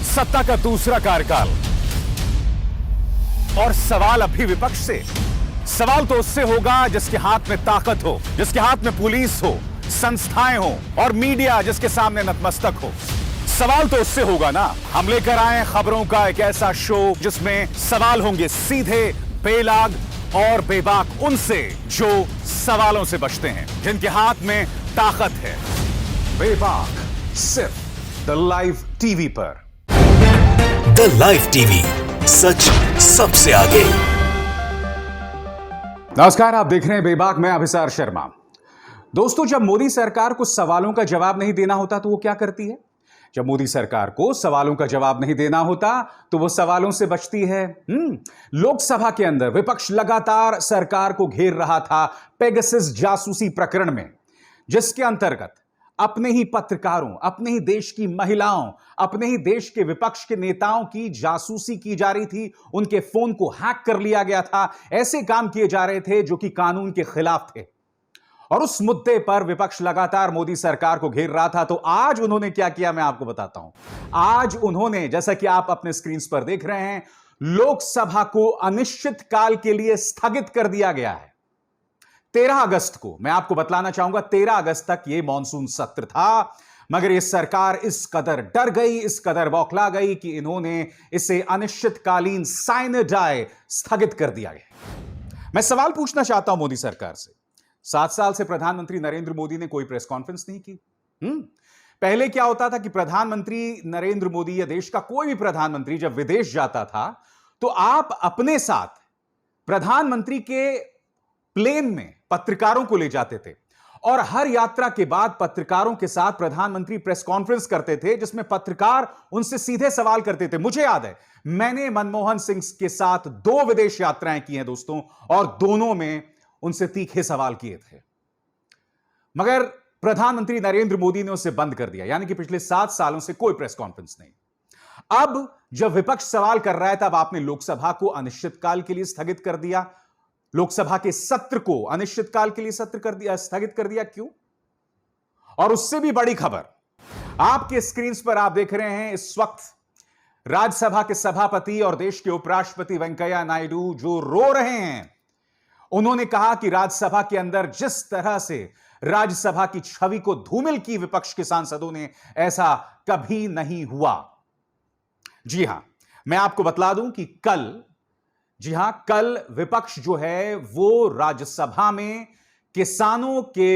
सत्ता का दूसरा कार्यकाल। और सवाल अभी विपक्ष से। सवाल तो उससे होगा जिसके हाथ में ताकत हो, जिसके हाथ में पुलिस हो, संस्थाएं हो और मीडिया जिसके सामने नतमस्तक हो। सवाल तो उससे होगा ना। हम लेकर आए खबरों का एक ऐसा शो जिसमें सवाल होंगे सीधे, बेलाग और बेबाक उनसे जो सवालों से बचते हैं, जिनके हाथ में ताकत है। बेबाक सिर्फ द लाइव टीवी पर। द लाइव टीवी, सच सबसे आगे। नमस्कार, आप देख रहे हैं बेबाक, मैं अभिसार शर्मा। दोस्तों, जब मोदी सरकार को सवालों का जवाब नहीं देना होता तो वो क्या करती है? जब मोदी सरकार को सवालों का जवाब नहीं देना होता तो वो सवालों से बचती है। लोकसभा के अंदर विपक्ष लगातार सरकार को घेर रहा था पेगासस जासूसी प्रकरण में, जिसके अंतर्गत अपने ही पत्रकारों, अपने ही देश की महिलाओं, अपने ही देश के विपक्ष के नेताओं की जासूसी की जा रही थी। उनके फोन को हैक कर लिया गया था। ऐसे काम किए जा रहे थे जो कि कानून के खिलाफ थे। और उस मुद्दे पर विपक्ष लगातार मोदी सरकार को घेर रहा था। तो आज उन्होंने क्या किया, मैं आपको बताता हूं। आज उन्होंने, जैसा कि आप अपने स्क्रीन पर देख रहे हैं, लोकसभा को अनिश्चित काल के लिए स्थगित कर दिया गया है। 13 अगस्त को, मैं आपको बतलाना चाहूंगा, 13 अगस्त तक यह मॉनसून सत्र था। मगर यह सरकार इस कदर डर गई, इस कदर बौखला गई कि इन्होंने इसे अनिश्चितकालीन साइन डाई स्थगित कर दिया गया। मैं सवाल पूछना चाहता हूं मोदी सरकार से। 7 साल से प्रधानमंत्री नरेंद्र मोदी ने कोई प्रेस कॉन्फ्रेंस नहीं की। पहले क्या होता था कि प्रधानमंत्री नरेंद्र मोदी या देश का कोई भी प्रधानमंत्री जब विदेश जाता था तो आप अपने साथ प्रधानमंत्री के प्लेन में पत्रकारों को ले जाते थे और हर यात्रा के बाद पत्रकारों के साथ प्रधानमंत्री प्रेस कॉन्फ्रेंस करते थे, जिसमें पत्रकार उनसे सीधे सवाल करते थे। मुझे याद है, मैंने मनमोहन सिंह के साथ 2 विदेश यात्राएं की हैं दोस्तों, और दोनों में उनसे तीखे सवाल किए थे। मगर प्रधानमंत्री नरेंद्र मोदी ने उसे बंद कर दिया, यानी कि पिछले 7 सालों से कोई प्रेस कॉन्फ्रेंस नहीं। अब जब विपक्ष सवाल कर रहा है तब आपने लोकसभा को अनिश्चितकाल के लिए स्थगित कर दिया। लोकसभा के सत्र को अनिश्चितकाल के लिए स्थगित कर दिया। क्यों? और उससे भी बड़ी खबर आपके स्क्रीन पर आप देख रहे हैं। इस वक्त राज्यसभा के सभापति और देश के उपराष्ट्रपति वेंकैया नायडू जो रो रहे हैं। उन्होंने कहा कि राज्यसभा के अंदर जिस तरह से राज्यसभा की छवि को धूमिल की विपक्ष के सांसदों ने, ऐसा कभी नहीं हुआ। जी हां, मैं आपको बतला दूं कि कल विपक्ष जो है वो राज्यसभा में किसानों के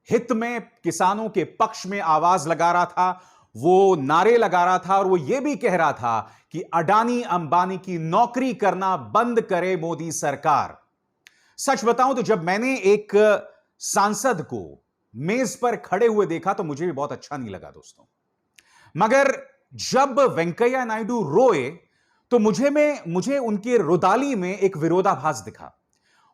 हित में, किसानों के पक्ष में आवाज लगा रहा था। वो नारे लगा रहा था और वो ये भी कह रहा था कि अडानी अंबानी की नौकरी करना बंद करे मोदी सरकार। सच बताऊं तो जब मैंने एक सांसद को मेज पर खड़े हुए देखा तो मुझे भी बहुत अच्छा नहीं लगा दोस्तों। मगर जब वेंकैया नायडू रोए तो मुझे उनके रुदाली में एक विरोधाभास दिखा।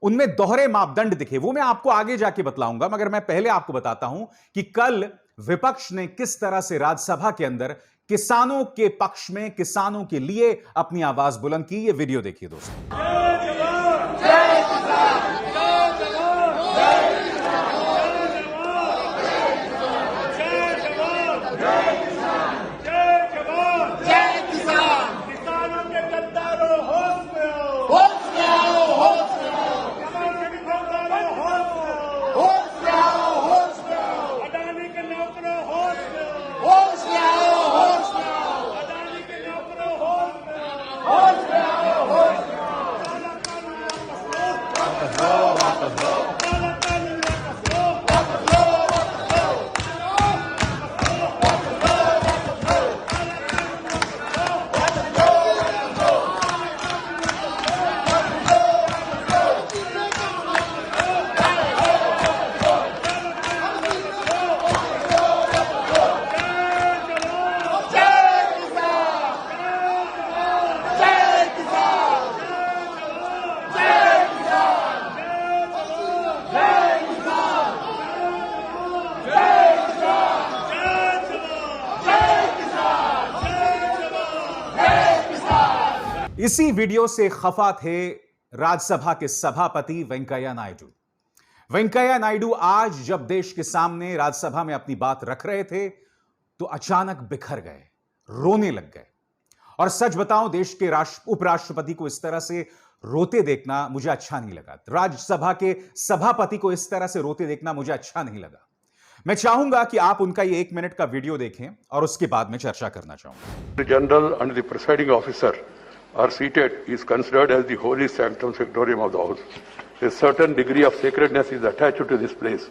उनमें दोहरे मापदंड दिखे। वो मैं आपको आगे जाके बतलाऊंगा, मगर मैं पहले आपको बताता हूं कि कल विपक्ष ने किस तरह से राज्यसभा के अंदर किसानों के पक्ष में, किसानों के लिए अपनी आवाज बुलंद की। ये वीडियो देखिए दोस्तों। इसी वीडियो से खफा थे राज्यसभा के सभापति वेंकैया नायडू। वेंकैया नायडू आज जब देश के सामने राज्यसभा में अपनी बात रख रहे थे तो अचानक बिखर गए, रोने लग गए। और सच बताऊं, देश के उपराष्ट्रपति को इस तरह से रोते देखना मुझे अच्छा नहीं लगा। राज्यसभा के सभापति को इस तरह से रोते देखना मुझे अच्छा नहीं लगा। मैं चाहूंगा कि आप उनका ये 1 मिनट का वीडियो देखें और उसके बाद में चर्चा करना चाहूंगा। The general and the presiding officer are seated is considered as the holy sanctum sanctorum of the house. A certain degree of sacredness is attached to this place.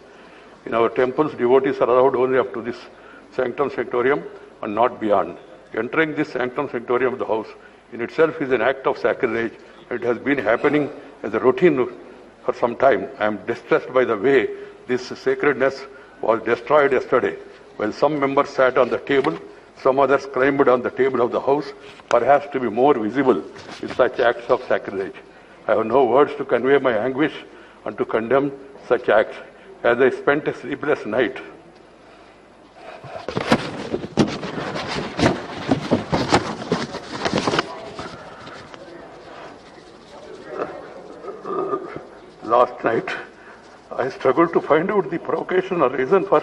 In our temples, devotees are allowed only up to this sanctum sanctorum and not beyond. Entering this sanctum sanctorum of the house in itself is an act of sacrilege. It has been happening as a routine for some time. I am distressed by the way this sacredness was destroyed yesterday. While some members sat on the table, some others climbed on the table of the house, perhaps to be more visible with such acts of sacrilege. I have no words to convey my anguish and to condemn such acts. As I spent a sleepless night, last night, I struggled to find out the provocation or reason for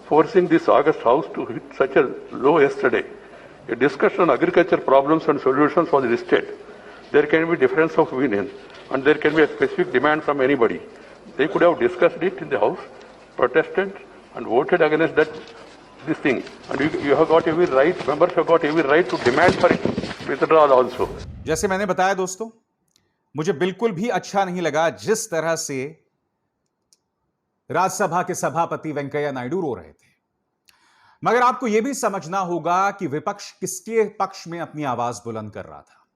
forcing this august house to hit such a low yesterday. A discussion on agriculture problems and solutions was listed. There can be difference of opinion and there can be a specific demand from anybody. They could have discussed it in the house, protested and voted against this thing. And you have got every right, members have got every right to demand for it withdrawal also. जैसे मैंने बताया दोस्तों, मुझे बिल्कुल भी अच्छा नहीं लगा जिस तरह से राज्यसभा के सभापति वेंकैया नायडू रो रहे थे। मगर आपको यह भी समझना होगा कि विपक्ष किसके पक्ष में अपनी आवाज बुलंद कर रहा था?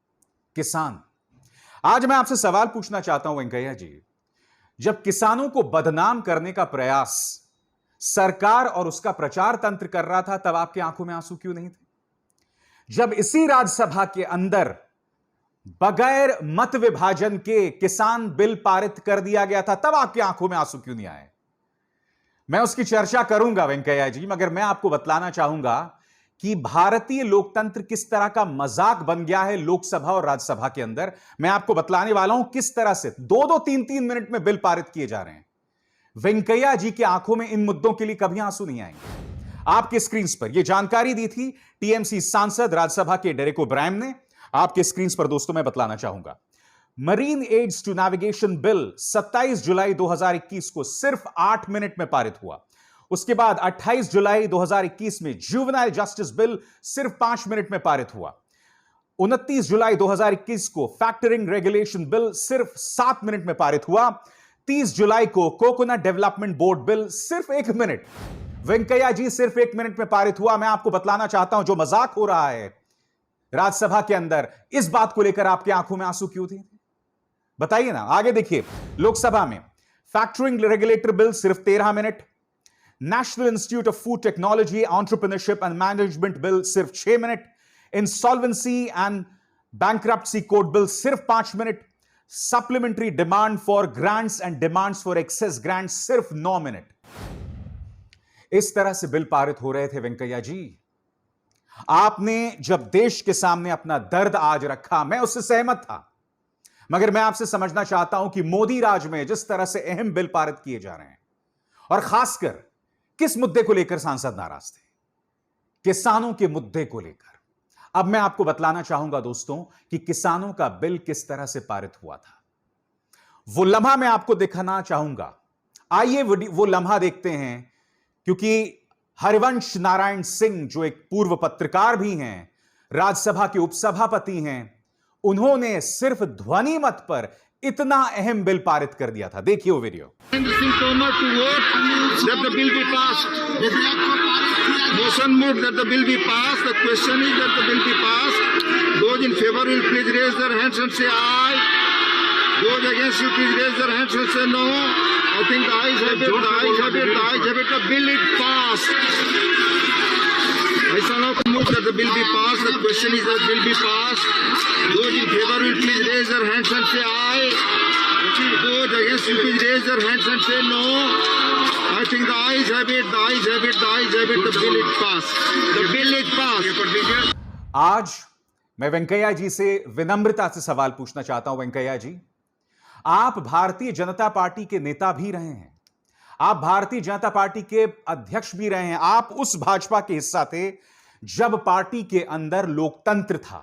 किसान। आज मैं आपसे सवाल पूछना चाहता हूं वेंकैया जी, जब किसानों को बदनाम करने का प्रयास सरकार और उसका प्रचार तंत्र कर रहा था, तब आपकी आंखों में आंसू क्यों नहीं थे? जब इसी राज्यसभा के अंदर बगैर मत विभाजन के किसान बिल पारित कर दिया गया था, तब आपकी आंखों में आंसू क्यों नहीं आए? मैं उसकी चर्चा करूंगा वेंकैया जी, मगर मैं आपको बतलाना चाहूंगा कि भारतीय लोकतंत्र किस तरह का मजाक बन गया है लोकसभा और राज्यसभा के अंदर। मैं आपको बतलाने वाला हूं किस तरह से 2-2, 3-3 मिनट में बिल पारित किए जा रहे हैं। वेंकैया जी की आंखों में इन मुद्दों के लिए कभी आंसू नहीं आएंगे। आपके स्क्रीन पर यह जानकारी दी थी टीएमसी सांसद राज्यसभा के डेरेक ओब्रायन ने। आपके स्क्रीन पर दोस्तों मैं बतलाना चाहूंगा, marine aids to navigation bill 27 जुलाई 2021 को सिर्फ 8 मिनट में पारित हुआ। उसके बाद 28 जुलाई 2021 में जुवेनाइल जस्टिस बिल सिर्फ 5 मिनट में पारित हुआ। 29 जुलाई 2021 को फैक्टरिंग रेगुलेशन बिल सिर्फ 7 मिनट में पारित हुआ। 30 जुलाई को कोकोनट डेवलपमेंट बोर्ड बिल सिर्फ 1 मिनट, वेंकैया जी सिर्फ 1 मिनट में पारित हुआ। मैं आपको बतलाना चाहता हूं जो मजाक हो रहा है राज्यसभा के अंदर, इस बात को लेकर आपकी आंखों में आंसू क्यों थे? बताइए ना। आगे देखिए, लोकसभा में फैक्टरिंग रेगुलेटर बिल सिर्फ 13 minute, national institute of food technology entrepreneurship and management bill सिर्फ 6 minute, insolvency and bankruptcy code bill सिर्फ 5 minute, supplementary demand for grants and demands for excess grant सिर्फ 9 मिनट। इस तरह से बिल पारित हो रहे थे वेंकैया जी। आपने जब देश के सामने अपना दर्द आज रखा, मैं उससे सहमत था, मगर मैं आपसे समझना चाहता हूं कि मोदी राज में जिस तरह से अहम बिल पारित किए जा रहे हैं, और खासकर किस मुद्दे को लेकर सांसद नाराज थे? किसानों के मुद्दे को लेकर। अब मैं आपको बतलाना चाहूंगा दोस्तों कि किसानों का बिल किस तरह से पारित हुआ था। वो लम्हा मैं आपको दिखाना चाहूंगा। आइए वो लम्हा देखते हैं, क्योंकि हरिवंश नारायण सिंह जो एक पूर्व पत्रकार भी हैं, राज्यसभा के उपसभापति हैं, उन्होंने सिर्फ ध्वनि मत पर इतना अहम बिल पारित कर दिया था। देखिए वो video. Motion moved that the bill be passed. The question is that the bill be passed. Those in favor will please raise their hands and say aye. Those against will please raise their hands and say no. I think the ayes have it. The ayes have it. The ayes have it. The bill is passed. I shall now move that the bill be passed. The question is that the bill be passed. Those in favor will please raise their hands and say aye. Those against will please raise their hands and say no. I think the ayes have it. The ayes have it. The ayes have it. The bill is passed. The bill is passed. आज मैं वेंकैया जी से विनम्रता से सवाल पूछना चाहता हूं। वेंकैया जी, आप भारतीय जनता पार्टी के नेता भी रहे हैं, आप भारतीय जनता पार्टी के अध्यक्ष भी रहे हैं, आप उस भाजपा के हिस्सा थे जब पार्टी के अंदर लोकतंत्र था,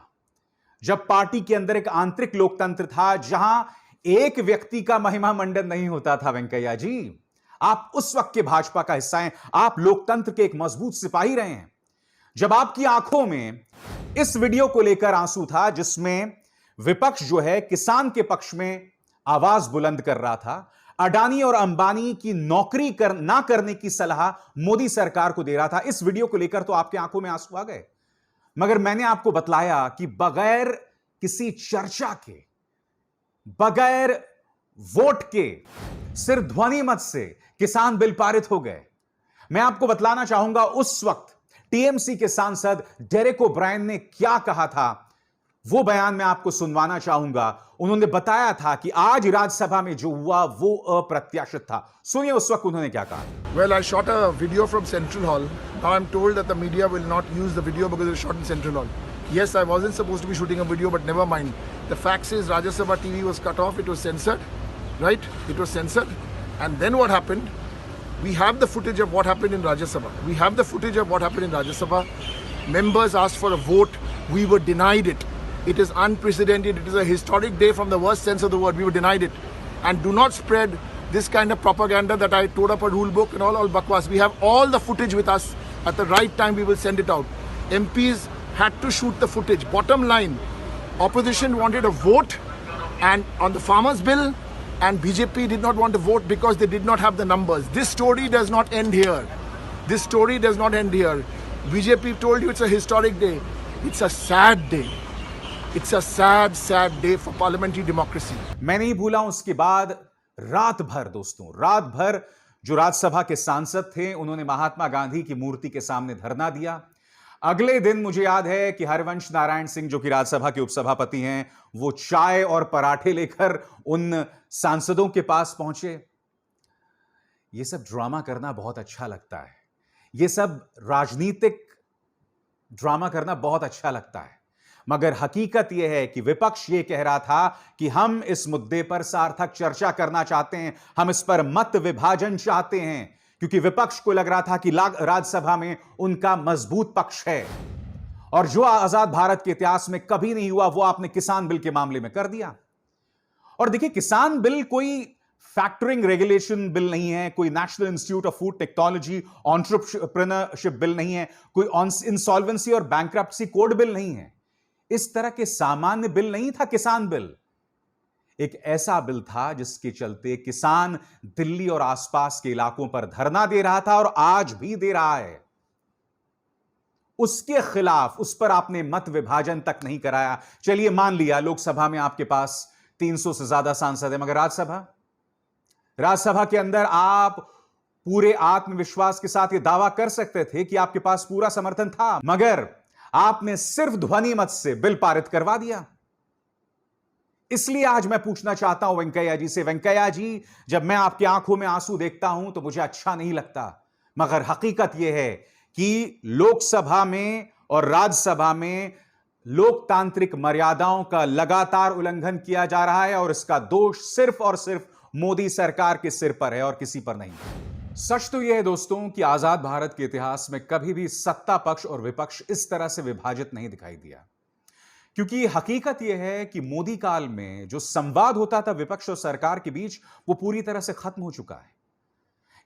जब पार्टी के अंदर एक आंतरिक लोकतंत्र था, जहां एक व्यक्ति का महिमा मंडन नहीं होता था। वेंकैया जी, आप उस वक्त के भाजपा का हिस्सा हैं, आप लोकतंत्र के एक मजबूत सिपाही रहे हैं। जब आपकी आंखों में इस वीडियो को लेकर आंसू था, जिसमें विपक्ष जो है किसान के पक्ष में आवाज बुलंद कर रहा था, अडानी और अंबानी की नौकरी ना करने की सलाह मोदी सरकार को दे रहा था, इस वीडियो को लेकर तो आपकी आंखों में आंसू आ गए। मगर मैंने आपको बतलाया कि बगैर किसी चर्चा के, बगैर वोट के, सिर्फ ध्वनि मत से किसान बिल पारित हो गए। मैं आपको बतलाना चाहूंगा उस वक्त टीएमसी के सांसद डेरेक ओब्रायन ने क्या कहा था, वो बयान मैं आपको सुनवाना चाहूंगा। उन्होंने बताया था कि आज राज्यसभा में जो हुआ वो अप्रत्याशित था। सुनिए उस वक्त उन्होंने क्या कहा। Well, I shot a video from Central Hall. Now I'm told that the media will not use the video because it was shot in Central Hall. Yes, I wasn't supposed to be shooting a video, but never mind. The fact is, Rajya Sabha TV was cut off. It was censored, right? It was censored. And then what happened? We have the footage of what happened in Rajya Sabha. We have the footage of what happened in Rajya Sabha. Members asked for a vote. We were denied it. It is unprecedented. It is a historic day from the worst sense of the word. We were denied it. And do not spread this kind of propaganda that I tore up a rule book and all bakwas. We have all the footage with us. At the right time, we will send it out. MPs had to shoot the footage. Bottom line, opposition wanted a vote and on the farmers bill, and BJP did not want to vote because they did not have the numbers. This story does not end here. This story does not end here. BJP told you it's a historic day. It's a sad day. It's a sad, sad day for parliamentary democracy. मैं नहीं भूला उसके बाद रात भर, दोस्तों, रात भर जो राज्यसभा के सांसद थे उन्होंने महात्मा गांधी की मूर्ति के सामने धरना दिया। अगले दिन मुझे याद है कि हरिवंश नारायण सिंह, जो कि राज्यसभा के उपसभापति हैं, वो चाय और पराठे लेकर उन सांसदों के पास पहुंचे। ये सब ड्रामा करना बहुत अच्छा लगता है, ये सब राजनीतिक ड्रामा करना बहुत अच्छा लगता है, मगर हकीकत यह है कि विपक्ष ये कह रहा था कि हम इस मुद्दे पर सार्थक चर्चा करना चाहते हैं, हम इस पर मत विभाजन चाहते हैं, क्योंकि विपक्ष को लग रहा था कि राज्यसभा में उनका मजबूत पक्ष है। और जो आजाद भारत के इतिहास में कभी नहीं हुआ, वो आपने किसान बिल के मामले में कर दिया। और देखिए, किसान बिल कोई फैक्टरिंग रेगुलेशन बिल नहीं है, कोई national institute of food technology entrepreneurship bill नहीं है, कोई इंसॉल्वेंसी और बैंक्रप्सी कोड बिल नहीं है। इस तरह के सामान्य बिल नहीं था किसान बिल। एक ऐसा बिल था जिसके चलते किसान दिल्ली और आसपास के इलाकों पर धरना दे रहा था और आज भी दे रहा है। उसके खिलाफ, उस पर आपने मत विभाजन तक नहीं कराया। चलिए मान लिया लोकसभा में आपके पास 300 से ज्यादा सांसद है, मगर राज्यसभा के अंदर आप पूरे आत्मविश्वास के साथ यह दावा कर सकते थे कि आपके पास पूरा समर्थन था, मगर आपने सिर्फ ध्वनि मत से बिल पारित करवा दिया। इसलिए आज मैं पूछना चाहता हूं वेंकैया जी से, वेंकैया जी, जब मैं आपकी आंखों में आंसू देखता हूं तो मुझे अच्छा नहीं लगता, मगर हकीकत यह है कि लोकसभा में और राज्यसभा में लोकतांत्रिक मर्यादाओं का लगातार उल्लंघन किया जा रहा है और इसका दोष सिर्फ और सिर्फ मोदी सरकार के सिर पर है और किसी पर नहीं। सच तो यह है दोस्तों कि आजाद भारत के इतिहास में कभी भी सत्ता पक्ष और विपक्ष इस तरह से विभाजित नहीं दिखाई दिया, क्योंकि हकीकत यह है कि मोदी काल में जो संवाद होता था विपक्ष और सरकार के बीच, वो पूरी तरह से खत्म हो चुका है।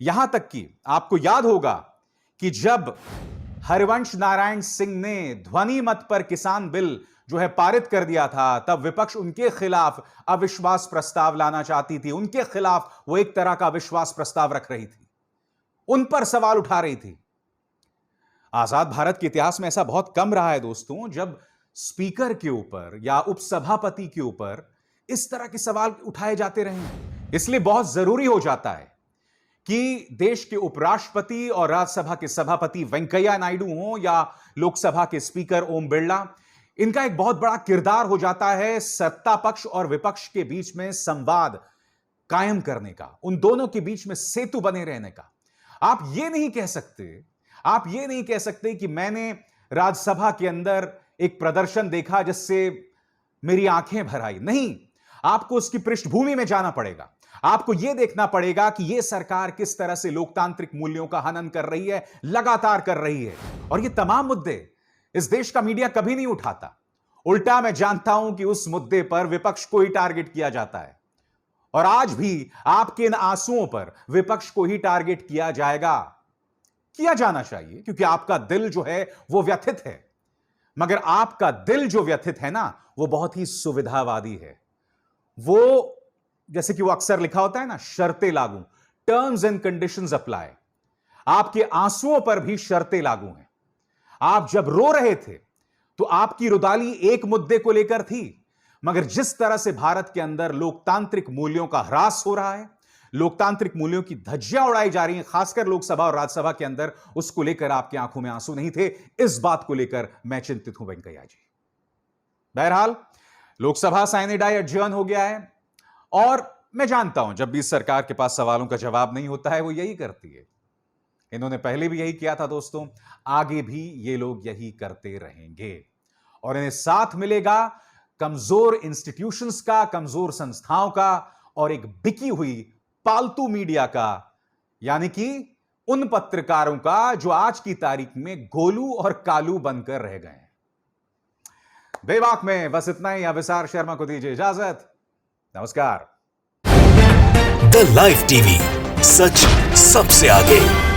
यहां तक कि आपको याद होगा कि जब हरिवंश नारायण सिंह ने ध्वनि मत पर किसान बिल जो है पारित कर दिया था, तब विपक्ष उनके खिलाफ अविश्वास प्रस्ताव लाना चाहती थी, उनके खिलाफ वो एक तरह का अविश्वास प्रस्ताव रख रही थी, उन पर सवाल उठा रही थी। आजाद भारत के इतिहास में ऐसा बहुत कम रहा है दोस्तों, जब स्पीकर के ऊपर या उपसभापति के ऊपर इस तरह के सवाल उठाए जाते रहे। इसलिए बहुत जरूरी हो जाता है कि देश के उपराष्ट्रपति और राज्यसभा के सभापति वेंकैया नायडू हों या लोकसभा के स्पीकर ओम बिरला, इनका एक बहुत बड़ा किरदार हो जाता है सत्ता पक्ष और विपक्ष के बीच में संवाद कायम करने का, उन दोनों के बीच में सेतु बने रहने का। आप ये नहीं कह सकते कि मैंने राज्यसभा के अंदर एक प्रदर्शन देखा जिससे मेरी आंखें भर आई। नहीं, आपको उसकी पृष्ठभूमि में जाना पड़ेगा, आपको यह देखना पड़ेगा कि यह सरकार किस तरह से लोकतांत्रिक मूल्यों का हनन कर रही है, लगातार कर रही है। और ये तमाम मुद्दे इस देश का मीडिया कभी नहीं उठाता। उल्टा मैं जानता हूं कि उस मुद्दे पर विपक्ष को ही टारगेट किया जाता है और आज भी आपके इन आंसुओं पर विपक्ष को ही टारगेट किया जाएगा। किया जाना चाहिए क्योंकि आपका दिल जो है वो व्यथित है, मगर आपका दिल जो व्यथित है ना वो बहुत ही सुविधावादी है। वो जैसे कि वो अक्सर लिखा होता है ना, शर्तें लागू, टर्म्स एंड कंडीशंस अप्लाई। आपके आंसुओं पर भी शर्तें लागू हैं। आप जब रो रहे थे तो आपकी रुदाली एक मुद्दे को लेकर थी, मगर जिस तरह से भारत के अंदर लोकतांत्रिक मूल्यों का ह्रास हो रहा है, लोकतांत्रिक मूल्यों की धज्जियां उड़ाई जा रही हैं, खासकर लोकसभा और राज्यसभा के अंदर, उसको लेकर आपकी आंखों में आंसू नहीं थे। इस बात को लेकर मैं चिंतित हूं वेंकैया जी। बहरहाल लोकसभा साइने डाई एडजर्न हो गया है और मैं जानता हूं जब भी इस सरकार के पास सवालों का जवाब नहीं होता है वो यही करती है। इन्होंने पहले भी यही किया था दोस्तों, आगे भी ये लोग यही करते रहेंगे और इन्हें साथ मिलेगा कमजोर इंस्टीट्यूशंस का, कमजोर संस्थाओं का और एक बिकी हुई पालतू मीडिया का, यानी कि उन पत्रकारों का जो आज की तारीख में गोलू और कालू बनकर रह गए हैं। बेबाक में बस इतना ही। अभिसार शर्मा को दीजिए इजाजत। नमस्कार। द लाइव टीवी, सच सबसे आगे।